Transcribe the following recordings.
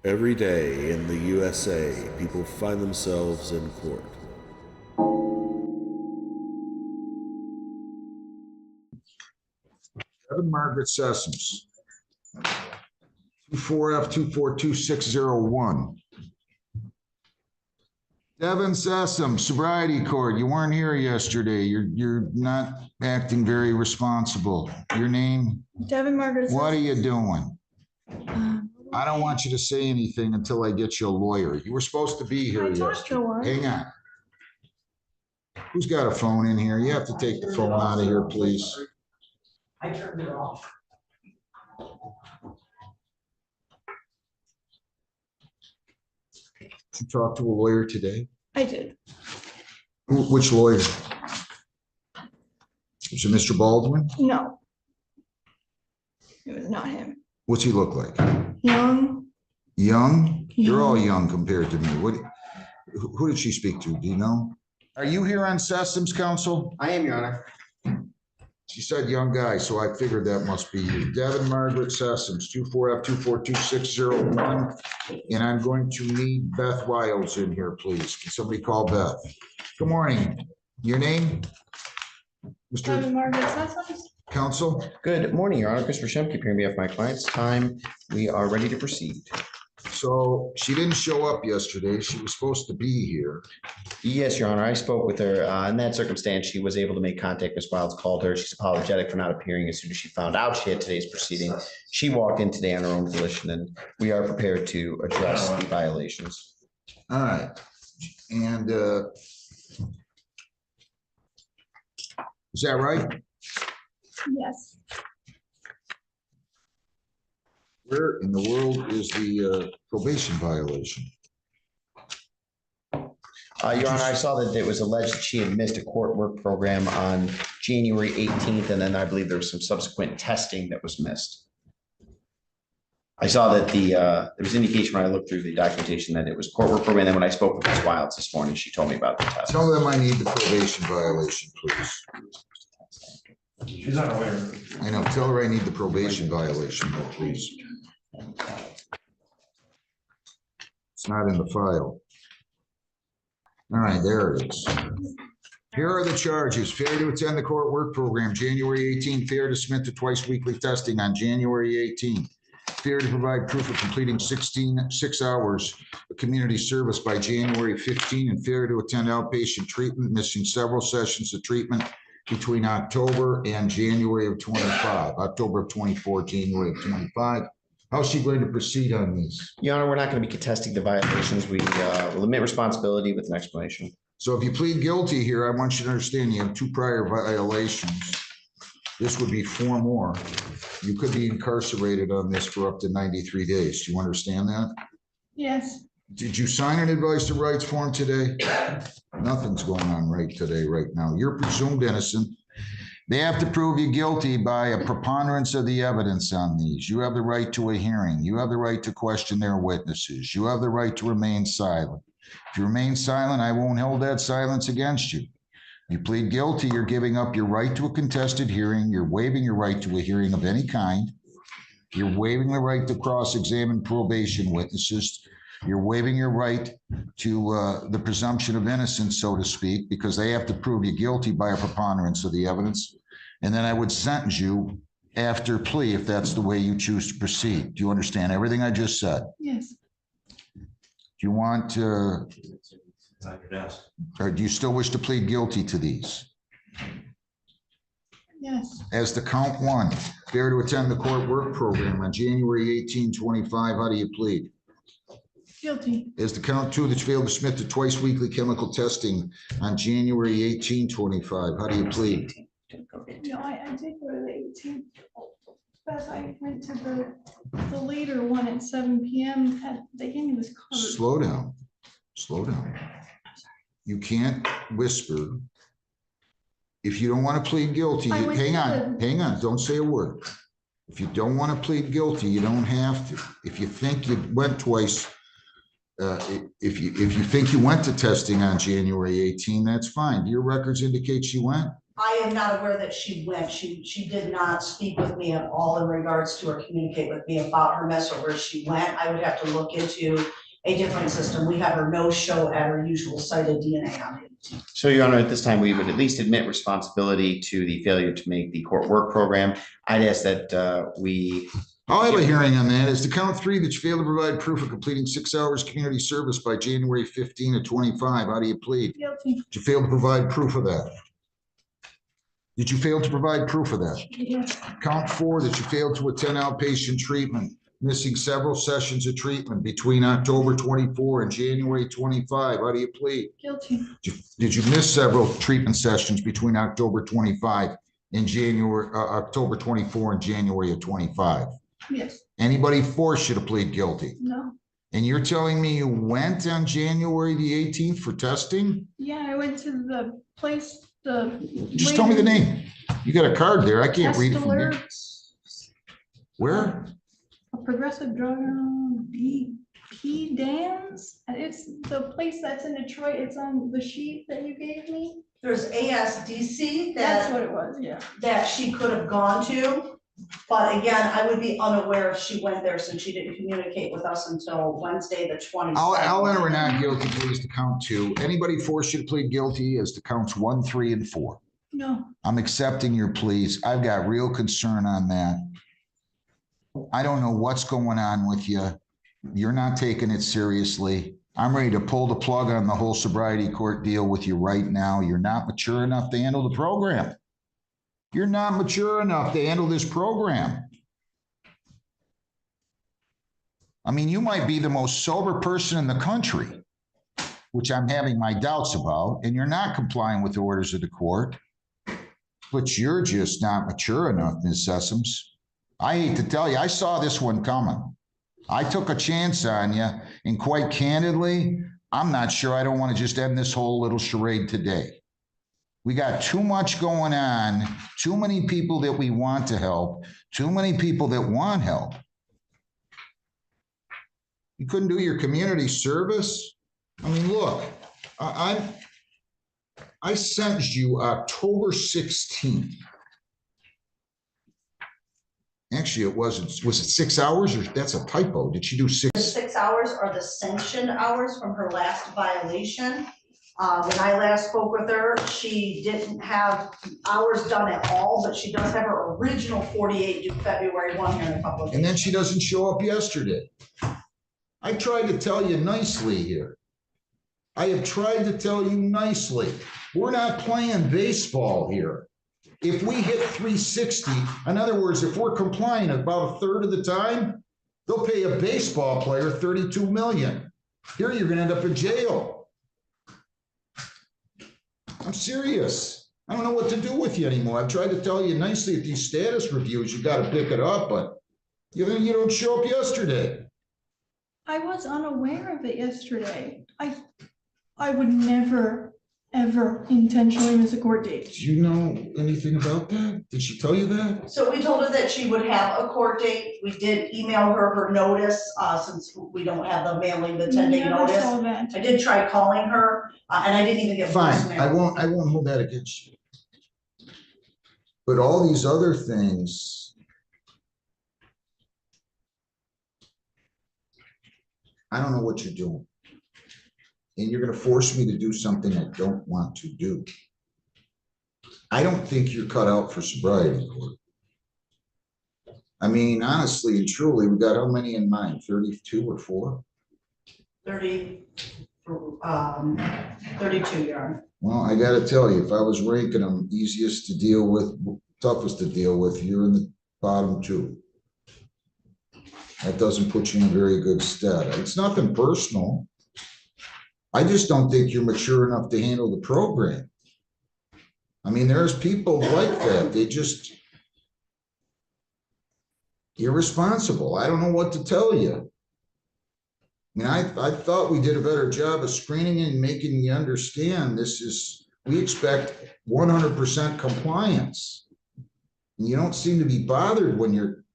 Every day in the USA, people find themselves in court. Devin Margaret Sessoms. 24F242601. Devin Sessoms, sobriety court. You weren't here yesterday. You're not acting very responsible. Your name? Devin Margaret. What are you doing? I don't want you to say anything until I get you a lawyer. You were supposed to be here yesterday. Hang on. Who's got a phone in here? You have to take the phone out of here, please. I turned it off. Did you talk to a lawyer today? I did. Which lawyer? Is it Mr. Baldwin? No. It was not him. What's he look like? Young. Young? You're all young compared to me. Who did she speak to? Do you know? Are you here on Sessoms Council? I am, Your Honor. She said young guy, so I figured that must be you. Devin Margaret Sessoms, 24F242601. And I'm going to need Beth Wiles in here, please. Can somebody call Beth? Good morning. Your name? Devin Mr. Margaret Sessoms. Counsel? Good morning, Your Honor. Christopher Shemke, appearing on behalf of my client's time. We are ready to proceed. So she didn't show up yesterday. She was supposed to be here. Yes, Your Honor. I spoke with her. In that circumstance, she was able to make contact. Ms. Wiles called her. She's apologetic for not appearing as soon as she found out she had today's proceeding. She walked in today on her own volition, and we are prepared to address the violations. All right. And is that right? Yes. Where in the world is the probation violation? Your Honor, I saw that it was alleged that she had missed a court work program on January 18th, and then I believe there was some subsequent testing that was missed. I saw that there was indication when I looked through the documentation that it was court work program. And then when I spoke with Ms. Wiles this morning, she told me about the test. Tell them I need the probation violation, please. She's not aware. I know, tell her I need the probation violation, please. It's not in the file. All right, there it is. Here are the charges. Failure to attend the court work program, January 18th. Failure to submit to twice weekly testing on January 18th. Failure to provide proof of completing 6 hours of community service by January 15, and failure to attend outpatient treatment, missing several sessions of treatment between October and January of 25, October of 24, January of 25. How's she going to proceed on these? Your Honor, we're not going to be contesting the violations. We will admit responsibility with an explanation. So if you plead guilty here, I want you to understand you have 2 prior violations. This would be 4 more. You could be incarcerated on this for up to 93 days. Do you understand that? Yes. Did you sign an advice of rights form today? Nothing's going on right today, right now. You're presumed innocent. They have to prove you guilty by a preponderance of the evidence on these. You have the right to a hearing. You have the right to question their witnesses. You have the right to remain silent. If you remain silent, I won't hold that silence against you. You plead guilty, you're giving up your right to a contested hearing. You're waiving your right to a hearing of any kind. You're waiving the right to cross-examine probation witnesses. You're waiving your right to the presumption of innocence, so to speak, because they have to prove you guilty by a preponderance of the evidence. And then I would sentence you after plea if that's the way you choose to proceed. Do you understand everything I just said? Yes. Do you want to, It's on your desk. or do you still wish to plead guilty to these? Yes. As to count 1, failure to attend the court work program on January 18, 25, how do you plead? Guilty. As to count 2, that you failed to submit to twice weekly chemical testing on January 18, 25, how do you plead? No, I did go to the 18th, but I went to the later one at 7 p.m. They gave me this card. Slow down. Slow down. You can't whisper. If you don't want to plead guilty, hang on, don't say a word. If you don't want to plead guilty, you don't have to. If you think you went twice, if you think you went to testing on January 18, that's fine. Do your records indicate you went? I am not aware that she went. She did not speak with me at all in regards to or communicate with me about her mess or where she went. I would have to look into a different system. We have her no show at her usual site of DNA on it. So, Your Honor, at this time, we would at least admit responsibility to the failure to make the court work program. I'd ask that we. I'll have a hearing on that. Is to count 3 that you failed to provide proof of completing 6 hours community service by January 15 of 25. How do you plead? Guilty. Did you fail to provide proof of that? Did you fail to provide proof of that? Yes. Count 4 that you failed to attend outpatient treatment, missing several sessions of treatment between October 24 and January 25. How do you plead? Guilty. Did you miss several treatment sessions between October 25 and October 24 and January of 25? Yes. Anybody forced you to plead guilty? No. And you're telling me you went on January the 18th for testing? Yeah, I went to the place, Just tell me the name. You got a card there. I can't read it from here. Where? A progressive drug, P Dan's. And it's the place that's in Detroit. It's on the sheet that you gave me. There's ASDC That's that, what it was, yeah. that she could have gone to. But again, I would be unaware if she went there since she didn't communicate with us until Wednesday, the 22nd. I'll enter a not guilty pleas to count 2. Anybody force you to plead guilty as to counts 1, 3, and 4? No. I'm accepting your pleas. I've got real concern on that. I don't know what's going on with you. You're not taking it seriously. I'm ready to pull the plug on the whole sobriety court deal with you right now. You're not mature enough to handle the program. You're not mature enough to handle this program. I mean, you might be the most sober person in the country, which I'm having my doubts about, and you're not complying with the orders of the court, but you're just not mature enough, Ms. Sessoms. I hate to tell you, I saw this one coming. I took a chance on you, and quite candidly, I'm not sure I don't want to just end this whole little charade today. We got too much going on, too many people that we want to help, too many people that want help. You couldn't do your community service? I mean, look, I sentenced you October 16th. Actually, it wasn't. Was it 6 hours or that's a typo? Did she do 6? The 6 hours are the sanctioned hours from her last violation. When I last spoke with her, she didn't have hours done at all, but she does have her original 48 due February 1 here in a couple of days. And then she doesn't show up yesterday. I tried to tell you nicely here. I have tried to tell you nicely. We're not playing baseball here. If we hit 360, in other words, if we're complying about a third of the time, they'll pay a baseball player $32 million. Here you're gonna end up in jail. I'm serious. I don't know what to do with you anymore. I've tried to tell you nicely at these status reviews, you got to pick it up, but you don't show up yesterday. I was unaware of it yesterday. I would never, ever intentionally miss a court date. Do you know anything about that? Did she tell you that? So we told her that she would have a court date. We did email her notice, since we don't have the mailing, the 10-day Never notice. saw that. I did try calling her, and I didn't even get Fine, voicemail. I won't hold that against you. But all these other things, I don't know what you're doing. And you're gonna force me to do something I don't want to do. I don't think you're cut out for sobriety court. I mean, honestly and truly, we got how many in mind? 32 or 4? 32 yarn. Well, I gotta tell you, if I was ranking them easiest to deal with, toughest to deal with, you're in the bottom 2. That doesn't put you in a very good stead. It's nothing personal. I just don't think you're mature enough to handle the program. I mean, there's people like that. They just irresponsible. I don't know what to tell you. I mean, I thought we did a better job of screening and making you understand we expect 100% compliance. And you don't seem to be bothered when you're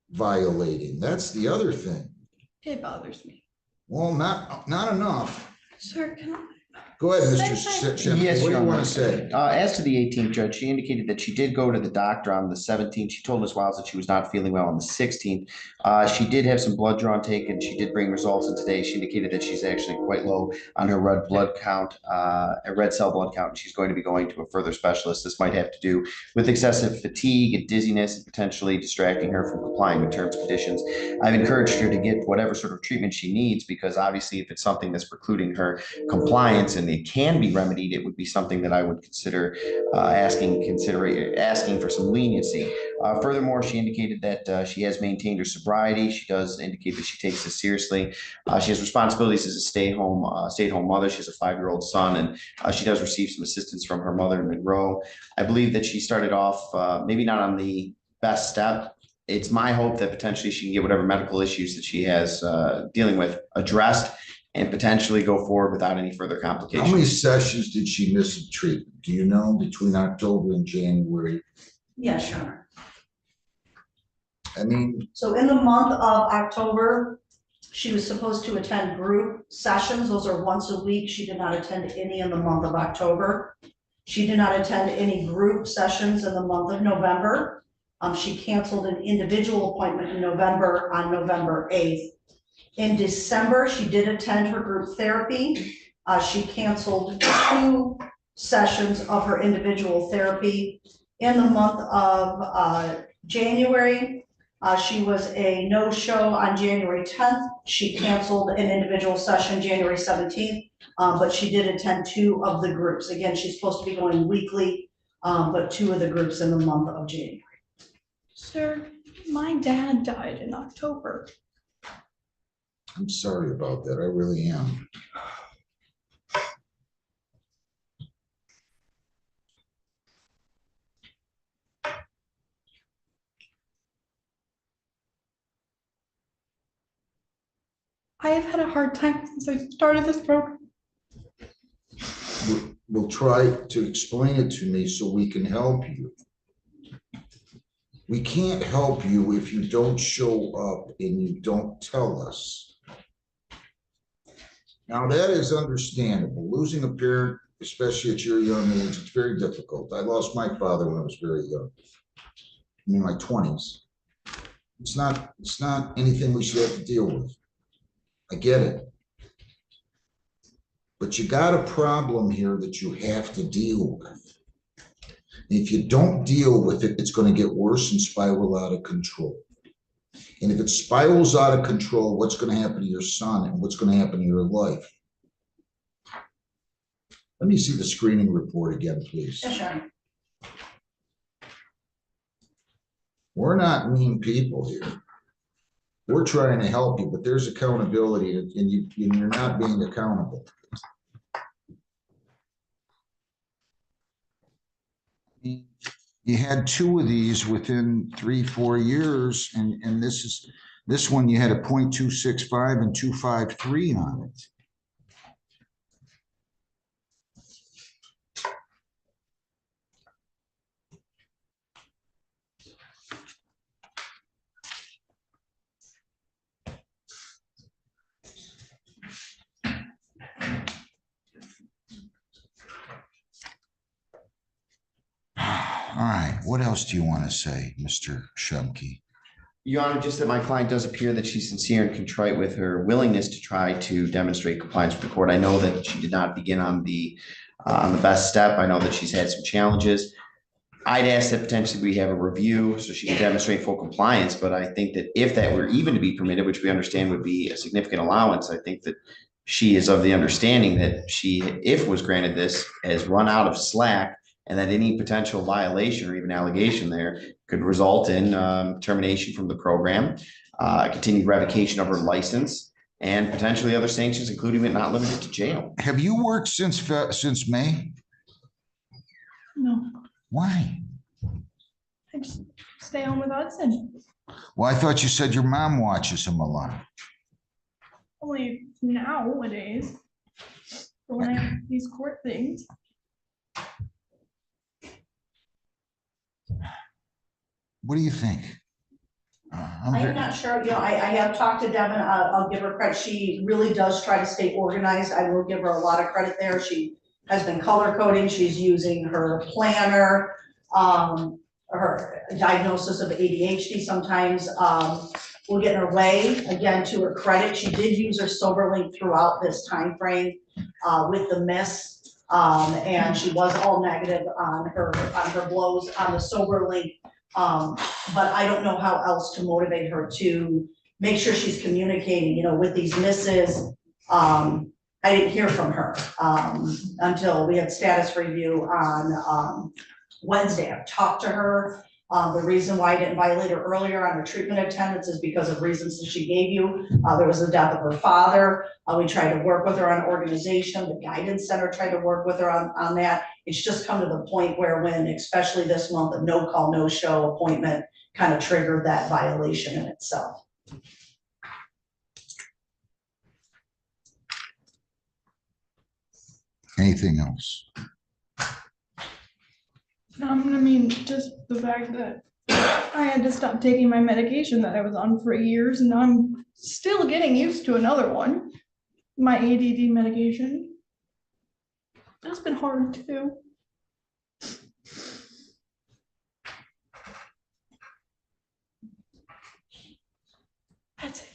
violating. That's the other thing. It bothers me. Well, not enough. Sir, Go ahead, Mr. Thanks, Shemke. Yes, What do Your you want Honor. to say? As to the 18th, Judge, she indicated that she did go to the doctor on the 17th. She told Ms. Wiles that she was not feeling well on the 16th. She did have some blood drawn taken. She did bring results in today. She indicated that she's actually quite low on her red blood count, a red cell blood count, and she's going to be going to a further specialist. This might have to do with excessive fatigue and dizziness and potentially distracting her from complying with terms and conditions. I've encouraged her to get whatever sort of treatment she needs because obviously if it's something that's precluding her compliance and it can be remedied, it would be something that I would consider asking for some leniency. Furthermore, she indicated that she has maintained her sobriety. She does indicate that she takes this seriously. She has responsibilities as a stay-at-home mother. She has a 5-year-old son, and she does receive some assistance from her mother in Monroe. I believe that she started off maybe not on the best step. It's my hope that potentially she can get whatever medical issues that she has dealing with addressed and potentially go forward without any further How complications. many sessions did she miss of treatment? Do you know, between October and January? Yes, Your Honor. I mean, So in the month of October, she was supposed to attend group sessions. Those are once a week. She did not attend any in the month of October. She did not attend any group sessions in the month of November. She canceled an individual appointment in November on November 8th. In December, she did attend her group therapy. She canceled 2 sessions of her individual therapy. In the month of January, she was a no-show on January 10th. She canceled an individual session January 17th, but she did attend 2 of the groups. Again, she's supposed to be going weekly, but 2 of the groups in the month of January. Sir, my dad died in October. I'm sorry about that. I really am. I have had a hard time since I started this program. We'll try to explain it to me so we can help you. We can't help you if you don't show up and you don't tell us. Now, that is understandable. Losing a parent, especially at your young age, it's very difficult. I lost my father when I was very young, in my 20s. It's not anything we should have to deal with. I get it. But you got a problem here that you have to deal with. If you don't deal with it, it's going to get worse and spiral out of control. And if it spirals out of control, what's going to happen to your son and what's going to happen to your life? Let me see the screening report again, please. Yes, Your Honor. We're not mean people here. We're trying to help you, but there's accountability and you're not being accountable. You had 2 of these within 3-4 years, and this one you had a 0.265 and 253 on it. All right, what else do you want to say, Mr. Shumke? Your Honor, just that my client does appear that she's sincere and contrite with her willingness to try to demonstrate compliance with the court. I know that she did not begin on the best step. I know that she's had some challenges. I'd ask that potentially we have a review so she can demonstrate full compliance, but I think that if that were even to be permitted, which we understand would be a significant allowance, I think that she is of the understanding that she, if was granted this, has run out of slack and that any potential violation or even allegation there could result in termination from the program, continued revocation of her license, and potentially other sanctions, including but not limited to jail. Have you worked since May? No, Why? I just stay home with Hudson. Well, I thought you said your mom watches him a lot. Only nowadays. But when I have these court things, What do you think? I'm not sure, you know, I have talked to Devin, I'll give her credit, she really does try to stay organized, I will give her a lot of credit there, she has been color coding, she's using her planner, her diagnosis of ADHD sometimes, will get in her way, again, to her credit, she did use her SoberLink throughout this time frame with the miss, and she was all negative on her blows on the SoberLink. But I don't know how else to motivate her to make sure she's communicating, you know, with these misses. I didn't hear from her, until we had status review on, Wednesday. I've talked to her. The reason why I didn't violate her earlier on her treatment attendance is because of reasons that she gave you. There was the death of her father. We tried to work with her on organization. The guidance center tried to work with her on that. It's just come to the point where when, especially this month, a no call, no show appointment kind of triggered that violation in itself. Anything else? I mean, just the fact that I had to stop taking my medication that I was on for years, and now I'm still getting used to another one, my ADD medication. That's been hard too. That's it.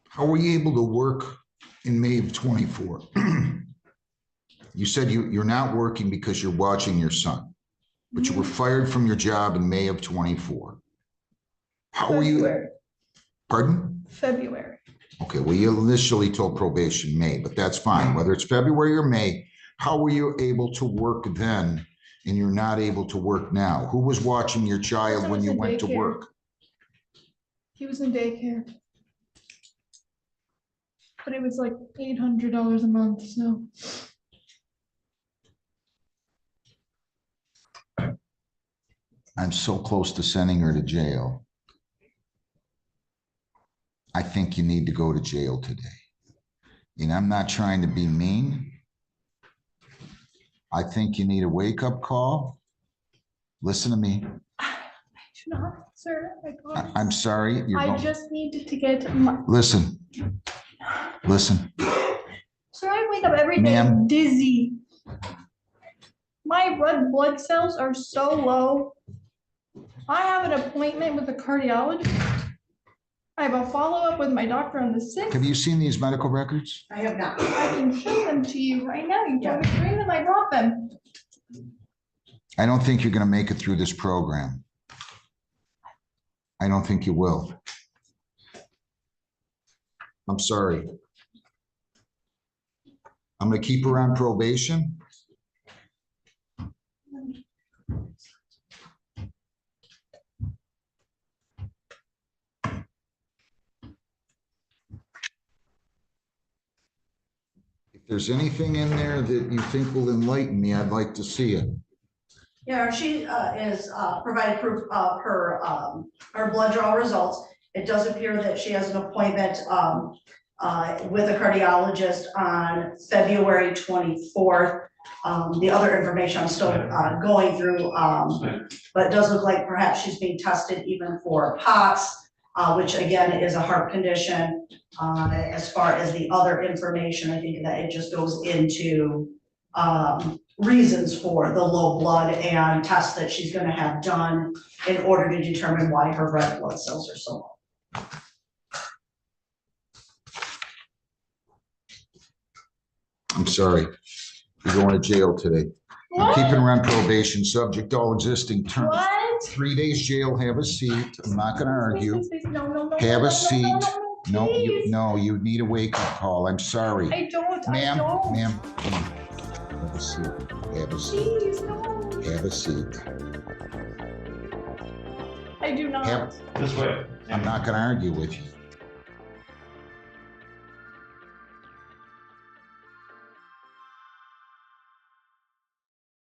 How were you able to work in May of 24? You said you're not working because you're watching your son, but you were fired from your job in May of 24. How were you? February. Pardon? February. Okay, well, you initially told probation May, but that's fine. Whether it's February or May, how were you able to work then and you're not able to work now? Who was watching your child when you went to work? He was in daycare. But it was like $800 a month, so. I'm so close to sending her to jail. I think you need to go to jail today. And I'm not trying to be mean. I think you need a wake-up call. Listen to me. I do not, sir. I'm sorry. I just needed to get my. Listen. Listen. Sir, I wake up every day Ma'am. dizzy. My red blood cells are so low. I have an appointment with a cardiologist. I have a follow-up with my doctor on the 6th. Have you seen these medical records? I have not. I can show them to you right now. You told me to bring them, I brought them. I don't think you're going to make it through this program. I don't think you will. I'm sorry. I'm going to keep her on probation. If there's anything in there that you think will enlighten me, I'd like to see it. Yeah, she is provided proof of her blood draw results. It does appear that she has an appointment with a cardiologist on February 24th. The other information I'm still going through, but it does look like perhaps she's being tested even for POTS, which again is a heart condition. As far as the other information, I think that it just goes into reasons for the low blood and tests that she's going to have done in order to determine why her red blood cells are so low. I'm sorry. You're going to jail today. I'm What? keeping her on probation, subject to all existing terms. What? 3 days jail, have a seat. I'm not going to argue. Please, no, no, no, Have no, a no, seat. No, please. you need a wake-up call. I'm sorry. I don't, Ma'am, I don't. ma'am, come on. Have a seat. Have a seat. Please, no. Have a seat. I do not. Have- This way. I'm not going to argue with you.